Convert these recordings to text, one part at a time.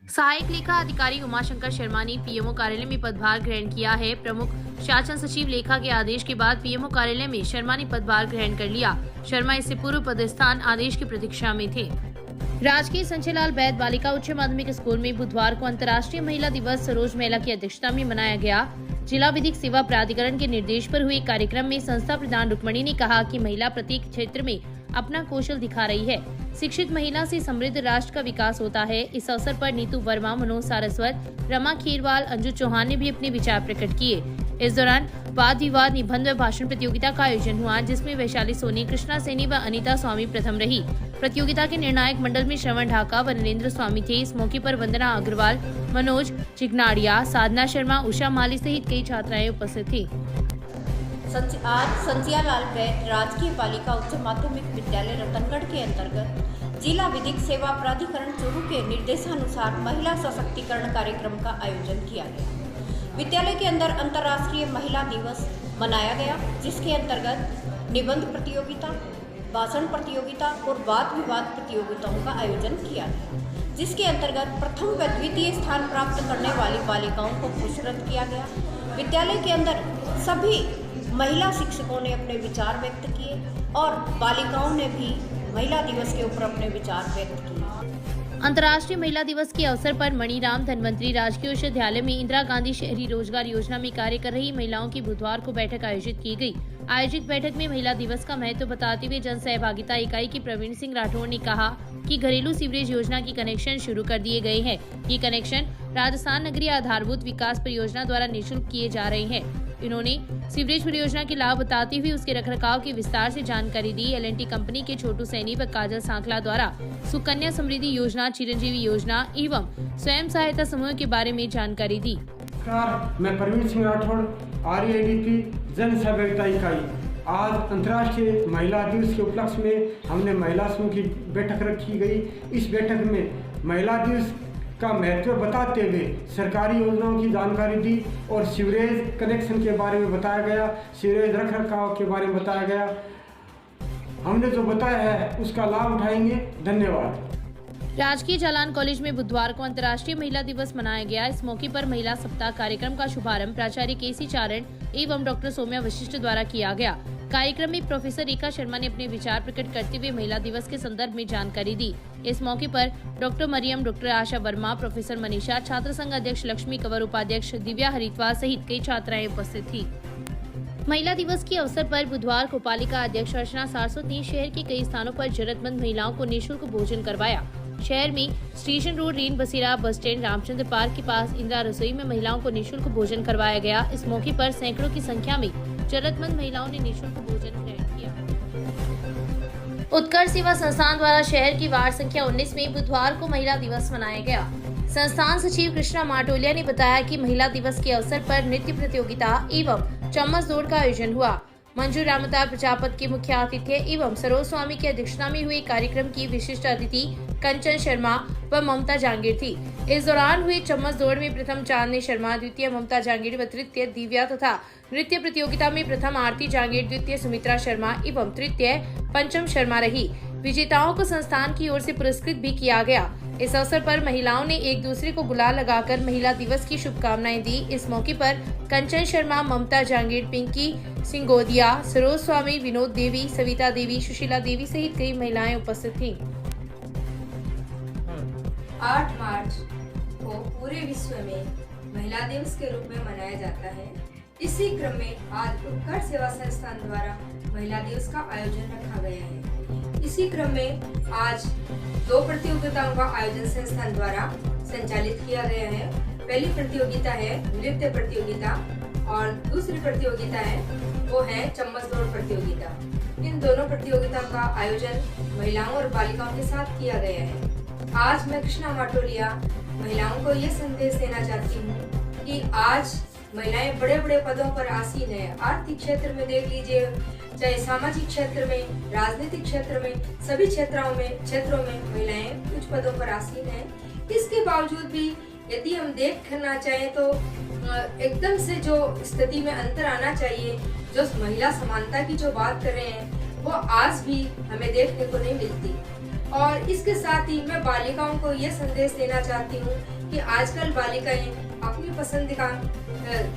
सहायक लेखा अधिकारी उमाशंकर शर्मा ने पीएमओ कार्यालय में पदभार ग्रहण किया है। प्रमुख शासन सचिव लेखा के आदेश के बाद पीएमओ कार्यालय में शर्मा ने पदभार ग्रहण कर लिया। शर्मा इससे पूर्व पदस्थान आदेश की प्रतीक्षा में थे। राजकीय संजय लाल बैद बालिका उच्च माध्यमिक स्कूल में बुधवार को अंतर्राष्ट्रीय महिला दिवस सरोज महिला की अध्यक्षता में मनाया गया। जिला विधिक सेवा प्राधिकरण के निर्देश पर हुए कार्यक्रम में संस्था प्रधान रुक्मणी ने कहा कि महिला प्रत्येक क्षेत्र में अपना कौशल दिखा रही है। शिक्षित महिला से समृद्ध राष्ट्र का विकास होता है। इस अवसर पर नीतू वर्मा, मनोज सारस्वत, रमा खीरवाल, अंजू चौहान ने भी अपने विचार प्रकट किए। इस दौरान वाद विवाद, निबंध व भाषण प्रतियोगिता का आयोजन हुआ, जिसमें वैशाली सोनी, कृष्णा सैनी व अनीता स्वामी प्रथम रही। प्रतियोगिता के निर्णायक मंडल में श्रवण ढाका व नरेंद्र स्वामी थे। इस मौके पर वंदना अग्रवाल, मनोज चिकनाड़िया, साधना शर्मा, उषा माली सहित कई छात्राएं उपस्थित थी। आज संजय लाल बैद राजकीय बालिका उच्च माध्यमिक विद्यालय रतनगढ़ के अंतर्गत जिला विधिक सेवा प्राधिकरण चूरू के निर्देशानुसार महिला सशक्तिकरण कार्यक्रम का आयोजन किया गया। विद्यालय के अंदर अंतर्राष्ट्रीय महिला दिवस मनाया गया, जिसके अंतर्गत निबंध प्रतियोगिता, भाषण प्रतियोगिता और वाद विवाद प्रतियोगिताओं का आयोजन किया गया, जिसके अंतर्गत प्रथम व द्वितीय स्थान प्राप्त करने वाली बालिकाओं को पुरस्कृत किया गया। विद्यालय के अंदर सभी महिला शिक्षकों ने अपने विचार व्यक्त किए और बालिकाओं ने भी महिला दिवस के ऊपर अपने विचार व्यक्त किए। अंतर्राष्ट्रीय महिला दिवस के अवसर पर मणिराम धन्वंतरी राजकीय उच्च विद्यालय में इंदिरा गांधी शहरी रोजगार योजना में कार्य कर रही महिलाओं की बुधवार को बैठक आयोजित की गई। आयोजित बैठक में महिला दिवस का महत्व बताते हुए जन सहभागिता इकाई के प्रवीण सिंह राठौड़ ने कहा कि घरेलू सीवरेज योजना की कनेक्शन शुरू कर दिए गए हैं। ये कनेक्शन राजस्थान नगरीय आधारभूत विकास परियोजना द्वारा निःशुल्क किए जा रहे हैं। इन्होंने सीवरेज परियोजना के लाभ बताते हुए उसके रखरखाव की विस्तार से जानकारी दी। एल&टी कंपनी के छोटू सैनी व काजल सांखला द्वारा सुकन्या समृद्धि योजना, चिरंजीवी योजना एवं स्वयं सहायता समूह के बारे में जानकारी दी। मैं प्रवीण सिंह राठौड़, RADP जन सहभागिता इकाई। आज अंतर्राष्ट्रीय महिला दिवस के उपलक्ष्य में हमने महिला समूह की बैठक रखी गई। इस बैठक में महिला दिवस का महत्व बताते हुए सरकारी योजनाओं की जानकारी दी और सीवरेज कनेक्शन के बारे में बताया गया, सीवरेज रखरखाव के बारे में बताया गया। हमने जो बताया है उसका लाभ उठाएंगे। धन्यवाद। राजकीय जालान कॉलेज में बुधवार को अंतर्राष्ट्रीय महिला दिवस मनाया गया। इस मौके पर महिला सप्ताह कार्यक्रम का शुभारंभ प्राचार्य KC चारण एवं डॉक्टर सौम्या वशिष्ठ द्वारा किया गया। कार्यक्रम में प्रोफेसर रेखा शर्मा ने अपने विचार प्रकट करते हुए महिला दिवस के संदर्भ में जानकारी दी। इस मौके पर डॉक्टर मरियम, डॉक्टर आशा वर्मा, प्रोफेसर मनीषा, छात्र संघ अध्यक्ष लक्ष्मी कंवर, उपाध्यक्ष दिव्या हरिद्वार सहित कई छात्राएं उपस्थित थी। महिला दिवस के अवसर पर बुधवार को पालिका अध्यक्ष अर्चना सारस्वत ने शहर के कई स्थानों पर जरूरतमंद महिलाओं को निःशुल्क भोजन करवाया। शहर में स्टेशन रोड, रेन बसेरा बस स्टैंड, रामचंद्र पार्क के पास इंदिरा रसोई में महिलाओं को निःशुल्क भोजन करवाया गया। इस मौके पर सैकड़ों की संख्या में जरूरतमंद महिलाओं ने निःशुल्क भोजन ग्रहण किया। उत्कर्ष सेवा संस्थान द्वारा शहर की वार्ड संख्या 19 में बुधवार को महिला दिवस मनाया गया। संस्थान सचिव कृष्णा माटोलिया ने बताया कि महिला दिवस के अवसर पर नृत्य प्रतियोगिता एवं चम्मच दौड़ का आयोजन हुआ। मंजू रामता प्रजापत के मुख्य आतिथ्य एवं सरोज स्वामी की अध्यक्षता में हुए कार्यक्रम की विशिष्ट अतिथि कंचन शर्मा व ममता जांगीर थी। इस दौरान हुई चम्मच दौड़ में प्रथम चांदनी शर्मा, द्वितीय ममता जांगीर व तृतीय दिव्या तथा नृत्य प्रतियोगिता में प्रथम आरती जांगीर, द्वितीय सुमित्रा शर्मा एवं तृतीय पंचम शर्मा रही। विजेताओं को संस्थान की ओर से पुरस्कृत भी किया गया। इस अवसर पर महिलाओं ने एक दूसरे को गुलाल लगाकर महिला दिवस की शुभकामनाएं दी। इस मौके पर कंचन शर्मा, ममता जांगीर, पिंकी सिंगोदिया, सरोज स्वामी, विनोद देवी, सविता देवी, सुशीला देवी सहित कई महिलाएं उपस्थित थीं। 8 मार्च को पूरे विश्व में महिला दिवस के रूप में मनाया जाता है। इसी क्रम में आज उत्कर्ष सेवा संस्थान द्वारा महिला दिवस का आयोजन रखा गया है। इसी क्रम में आज 2 प्रतियोगिताओं का आयोजन संस्थान द्वारा संचालित किया गया है। पहली प्रतियोगिता है नृत्य प्रतियोगिता और दूसरी प्रतियोगिता वो है चम्मच दौड़ प्रतियोगिता। इन दोनों प्रतियोगिताओं का आयोजन महिलाओं और बालिकाओं के साथ किया गया है। आज मैं कृष्णा माटोलिया महिलाओं को ये संदेश देना चाहती हूँ कि आज महिलाएं बड़े बड़े पदों पर आसीन है। आर्थिक क्षेत्र में देख लीजिए, चाहे सामाजिक क्षेत्र में, राजनीतिक क्षेत्र में, सभी क्षेत्रों में महिलाएं उच्च पदों पर आसीन है। इसके बावजूद भी यदि हम देखना चाहें तो एकदम से जो स्थिति में अंतर आना चाहिए, जो महिला समानता की जो बात कर रहे हैं, वो आज भी हमें देखने को नहीं मिलती। और इसके साथ ही मैं बालिकाओं को ये संदेश देना चाहती हूँ कि आजकल बालिकाएं अपनी पसंद का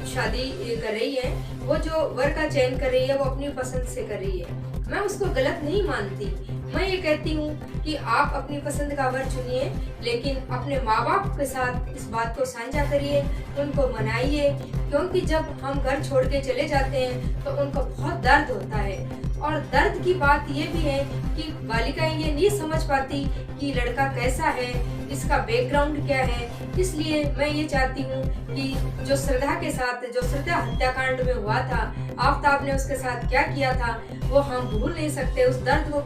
शादी कर रही है, वो जो वर का चयन कर रही है वो अपनी पसंद से कर रही है। मैं उसको गलत नहीं मानती। मैं ये कहती हूँ कि आप अपनी पसंद का वर चुनिए, लेकिन अपने माँ बाप के साथ इस बात को साझा करिए, उनको मनाइए, क्योंकि जब हम घर छोड़ के चले जाते हैं तो उनको बहुत दर्द होता है। और दर्द की बात ये भी है कि बालिकाएं ये नहीं समझ पाती कि लड़का कैसा है, इसका बैकग्राउंड क्या है। इसलिए मैं ये चाहती हूँ कि जो श्रद्धा के साथ, जो श्रद्धा हत्याकांड में हुआ था, आफताब ने उसके साथ क्या किया था वो हम भूल नहीं सकते। उस दर्द को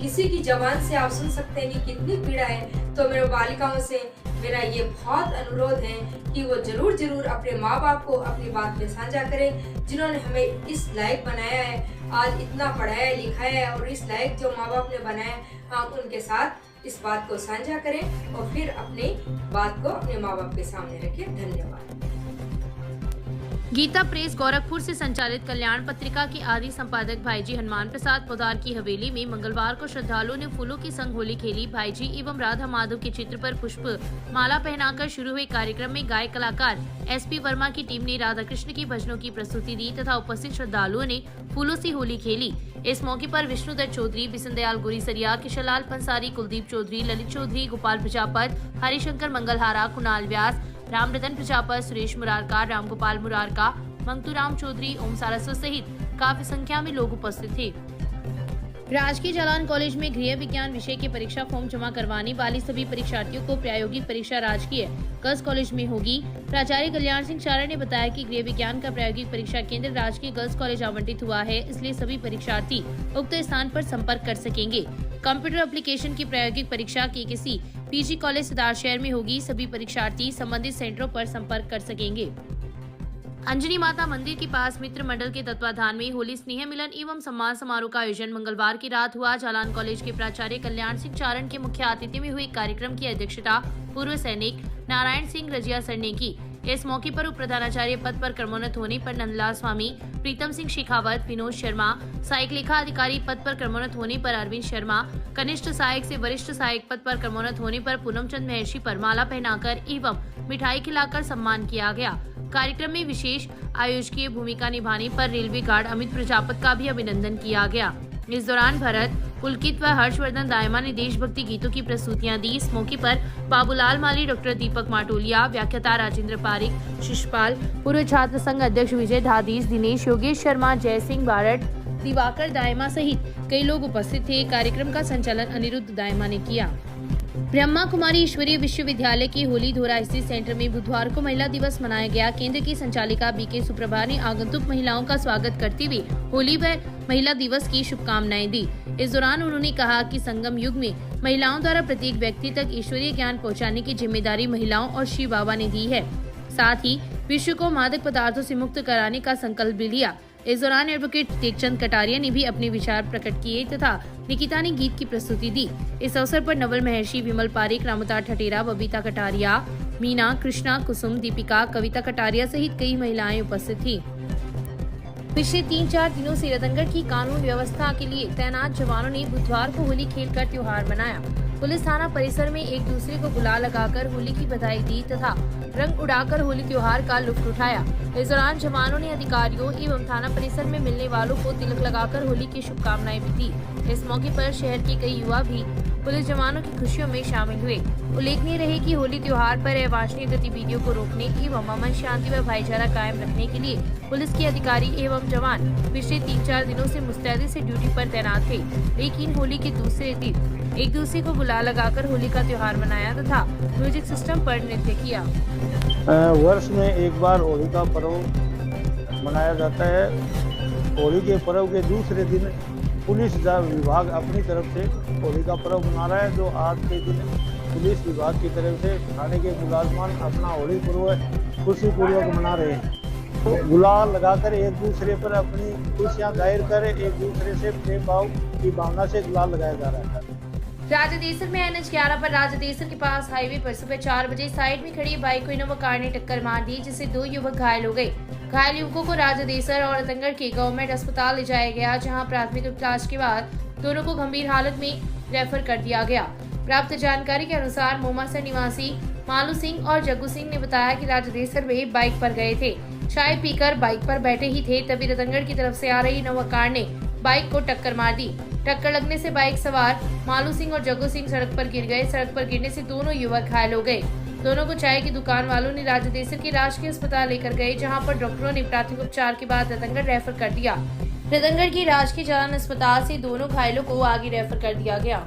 किसी की जबान से आप सुन सकते हैं कि कितनी पीड़ा है। तो मेरे बालिकाओं से मेरा ये बहुत अनुरोध है कि वो जरूर अपने माँ बाप को अपनी बात में साझा करें, जिन्होंने हमें इस लायक बनाया है, आज इतना पढ़ाया लिखाया है, और इस लायक जो माँ बाप ने बनाया, हम उनके साथ इस बात को साझा करें और फिर अपनी बात को अपने माँ बाप के सामने रखें। धन्यवाद। गीता प्रेस गोरखपुर से संचालित कल्याण पत्रिका के आदि संपादक भाईजी हनुमान प्रसाद पोदार की हवेली में मंगलवार को श्रद्धालुओं ने फूलों की संग होली खेली। भाईजी एवं राधा माधव के चित्र पर पुष्प माला पहनाकर शुरू हुए कार्यक्रम में गायक कलाकार एसपी वर्मा की टीम ने राधा कृष्ण की भजनों की प्रस्तुति दी तथा उपस्थित श्रद्धालुओं ने फूलों से होली खेली। इस मौके पर विष्णुदत्त चौधरी, बिशन दयाल गुरीसरिया, किशनलाल पंसारी, कुलदीप चौधरी, ललित चौधरी, गोपाल प्रजापत, हरिशंकर मंगलहारा, कुणाल व्यास, रामरतन प्रजापत, सुरेश मुरारका, रामगोपाल मुरारका, मंगतूराम चौधरी, ओम सारस्वत सहित काफी संख्या में लोग उपस्थित थे। राजकीय जालान कॉलेज में गृह विज्ञान विषय की परीक्षा फॉर्म जमा करवाने वाले सभी परीक्षार्थियों को प्रायोगिक परीक्षा राजकीय गर्ल्स कॉलेज में होगी। प्राचार्य कल्याण सिंह चारण ने बताया कि गृह विज्ञान का प्रायोगिक परीक्षा केंद्र राजकीय गर्ल्स कॉलेज आवंटित हुआ है, इसलिए सभी परीक्षार्थी उक्त स्थान पर संपर्क कर सकेंगे। कंप्यूटर एप्लीकेशन की प्रायोगिक परीक्षा KKC PG कॉलेज सिद्धार्थ शहर में होगी। सभी परीक्षार्थी संबंधित सेंटरों पर संपर्क कर सकेंगे। अंजनी माता मंदिर के पास मित्र मंडल के तत्वाधान में होली स्नेह मिलन एवं सम्मान समारोह का आयोजन मंगलवार की रात हुआ। जालान कॉलेज के प्राचार्य कल्याण सिंह चारण के मुख्य आतिथ्य में हुए कार्यक्रम की अध्यक्षता पूर्व सैनिक नारायण सिंह रजिया सर ने की। इस मौके पर उप प्रधानाचार्य पद पर क्रमोन्नत होने पर नंदलाल स्वामी, प्रीतम सिंह शेखावत, विनोद शर्मा, सहायक लेखा अधिकारी पद पर क्रमोन्नत होने पर अरविंद शर्मा, कनिष्ठ सहायक से वरिष्ठ सहायक पद पर क्रमोन्नत होने पर पूनमचंद महर्षि पर माला पहनाकर एवं मिठाई खिलाकर सम्मान किया गया। कार्यक्रम में विशेष आयोजकीय भूमिका निभाने पर रेलवे गार्ड अमित प्रजापत का भी अभिनंदन किया गया। इस दौरान भरत, पुलकित व हर्षवर्धन दायमा ने देशभक्ति गीतों की प्रस्तुतियां दी। इस मौके पर बाबूलाल माली, डॉक्टर दीपक माटोलिया, व्याख्याता राजेंद्र पारिक, शिषपाल, पूर्व छात्र संघ अध्यक्ष विजय धादीस, दिनेश, योगेश शर्मा, जय सिंह बारट, दिवाकर दायमा सहित कई लोग उपस्थित थे। कार्यक्रम का संचालन अनिरुद्ध दायमा ने किया। ब्रह्मा कुमारी ईश्वरीय विश्वविद्यालय के होली धोरा स्थित सेंटर में बुधवार को महिला दिवस मनाया गया। केंद्र की संचालिका BK सुप्रभा ने आगंतुक महिलाओं का स्वागत करते हुए होली व महिला दिवस की शुभकामनाएं दी। इस दौरान उन्होंने कहा कि संगम युग में महिलाओं द्वारा प्रत्येक व्यक्ति तक ईश्वरीय ज्ञान पहुंचाने की जिम्मेदारी महिलाओं और शिव बाबा ने दी है। साथ ही विश्व को मादक पदार्थों से मुक्त कराने का संकल्प भी लिया। इस दौरान एडवोकेट टेकचंद कटारिया ने भी अपने विचार प्रकट किए तथा निकिता ने गीत की प्रस्तुति दी। इस अवसर पर नवल महर्षि, विमल पारिक, रामतार ठटेरा, बबीता कटारिया, मीना, कृष्णा, कुसुम, दीपिका, कविता कटारिया सहित कई महिलाएं उपस्थित थी। पिछले 3-4 दिनों से रतनगढ़ की कानून व्यवस्था के लिए तैनात जवानों ने बुधवार को होली खेलकर त्योहार मनाया। पुलिस थाना परिसर में एक दूसरे को गुलाल लगाकर होली की बधाई दी तथा रंग उड़ाकर होली त्योहार का लुत्फ उठाया। इस दौरान जवानों ने अधिकारियों एवं थाना परिसर में मिलने वालों को तिलक लगाकर होली की शुभकामनाएं भी दी। इस मौके पर शहर के कई युवा भी पुलिस जवानों की खुशियों में शामिल हुए। उल्लेखनीय रहे कि होली त्योहार पर अवांछनीय गतिविधियों को रोकने एवं अमन शांति व भाईचारा कायम रखने के लिए पुलिस के अधिकारी एवं जवान पिछले 3-4 दिनों से मुस्तैदी से ड्यूटी पर तैनात थे। लेकिन होली के दूसरे दिन एक दूसरे को गुलाल लगाकर होली का त्योहार मनाया तथा म्यूजिक सिस्टम पर नृत्य किया। वर्ष में एक बार होली का पर्व मनाया जाता है। होली के पर्व के दूसरे दिन पुलिस विभाग अपनी तरफ से होली का पर्व मना रहा है, जो आज के दिन पुलिस विभाग की तरफ से थाने के मुलाजमान अपना होली पर्व खुशीपूर्वक मना रहे हैं। तो गुलाल लगाकर एक दूसरे पर अपनी खुशियां जाहिर कर एक दूसरे से प्रेम भाव की भावना से गुलाल लगाया जा रहा है। राजादेसर में NH 11 पर राजादेसर के पास हाईवे पर सुबह 4 बजे साइड में खड़ी बाइक को इनोवा कार ने टक्कर मार दी, जिससे 2 युवक घायल हो गए। घायल युवकों को राजादेसर और रतनगढ़ के गवर्नमेंट अस्पताल ले जाया गया, जहां प्राथमिक इलाज के बाद दोनों को गंभीर हालत में रेफर कर दिया गया। प्राप्त जानकारी के अनुसार मोमासा निवासी मालू सिंह और जग्गू सिंह ने बताया कि राजदेसर में बाइक पर गए थे। चाय पीकर बाइक पर बैठे ही थे, तभी रतनगढ़ की तरफ से आ रही नोवा कार ने बाइक को टक्कर मार दी। टक्कर लगने से बाइक सवार मालू सिंह और जग्गू सिंह सड़क पर गिर गए। सड़क पर गिरने से दोनों युवक घायल हो गए। दोनों को चाय की दुकान वालों ने राजदेसर के राजकीय अस्पताल लेकर गए, जहां पर डॉक्टरों ने प्राथमिक उपचार के बाद रतनगढ़ रेफर कर दिया। रतनगढ़ की राजकीय जलान अस्पताल से दोनों घायलों को आगे रेफर कर दिया गया।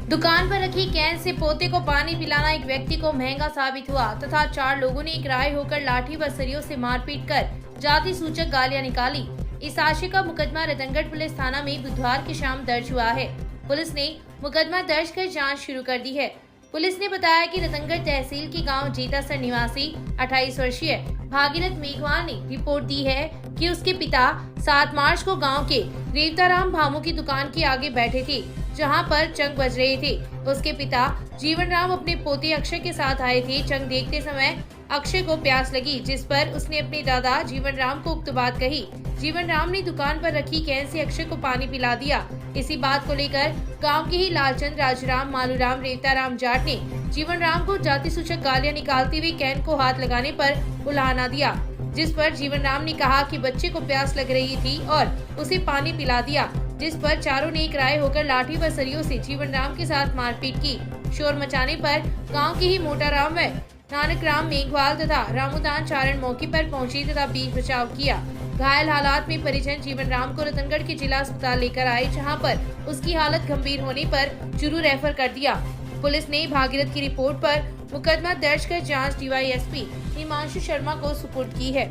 दुकान पर रखी कैन से पोते को पानी पिलाना एक व्यक्ति को महंगा साबित हुआ तथा 4 लोगों ने एकराये होकर लाठी व सरियों से मारपीट कर जाति सूचक गालियां निकाली। इस आशय का मुकदमा रतनगढ़ पुलिस थाना में बुधवार की शाम दर्ज हुआ है। पुलिस ने मुकदमा दर्ज कर जांच शुरू कर दी है। पुलिस ने बताया कि रतनगढ़ तहसील के गांव जीतासर निवासी 28 वर्षीय भागीरथ मेघवाल ने रिपोर्ट दी है कि उसके पिता 7 मार्च को गांव के रेवताराम भामू की दुकान के आगे बैठे थे, जहां पर चंग बज रहे थे। उसके पिता जीवन राम अपने पोते अक्षय के साथ आए थे। चंग देखते समय अक्षय को प्यास लगी, जिस पर उसने अपने दादा जीवन राम को उक्त बात कही। जीवन राम ने दुकान पर रखी कैन से अक्षय को पानी पिला दिया। इसी बात को लेकर गांव के ही लालचंद, राजराम, मालूराम, रेवताराम जाट ने जीवन राम को जाति सूचक गालियां निकालते हुए कैन को हाथ लगाने पर उलाहना दिया, जिस पर जीवन राम ने कहा कि बच्चे को प्यास लग रही थी और उसे पानी पिला दिया, जिस पर चारों ने एकराये होकर लाठी व सरियों से जीवन राम के साथ मारपीट की। शोर मचाने पर गांव के ही मोटाराम व नानक राम मेघवाल तथा रामोदान चारण मौके पर पहुंचे तथा बीच बचाव किया। घायल हालात में परिजन जीवन राम को रतनगढ़ के जिला अस्पताल लेकर आए, जहां पर उसकी हालत गंभीर होने पर चूरू रेफर कर दिया। पुलिस ने भागीरथ की रिपोर्ट पर मुकदमा दर्ज कर जांच DYSP हिमांशु शर्मा को सुपुर्द की है।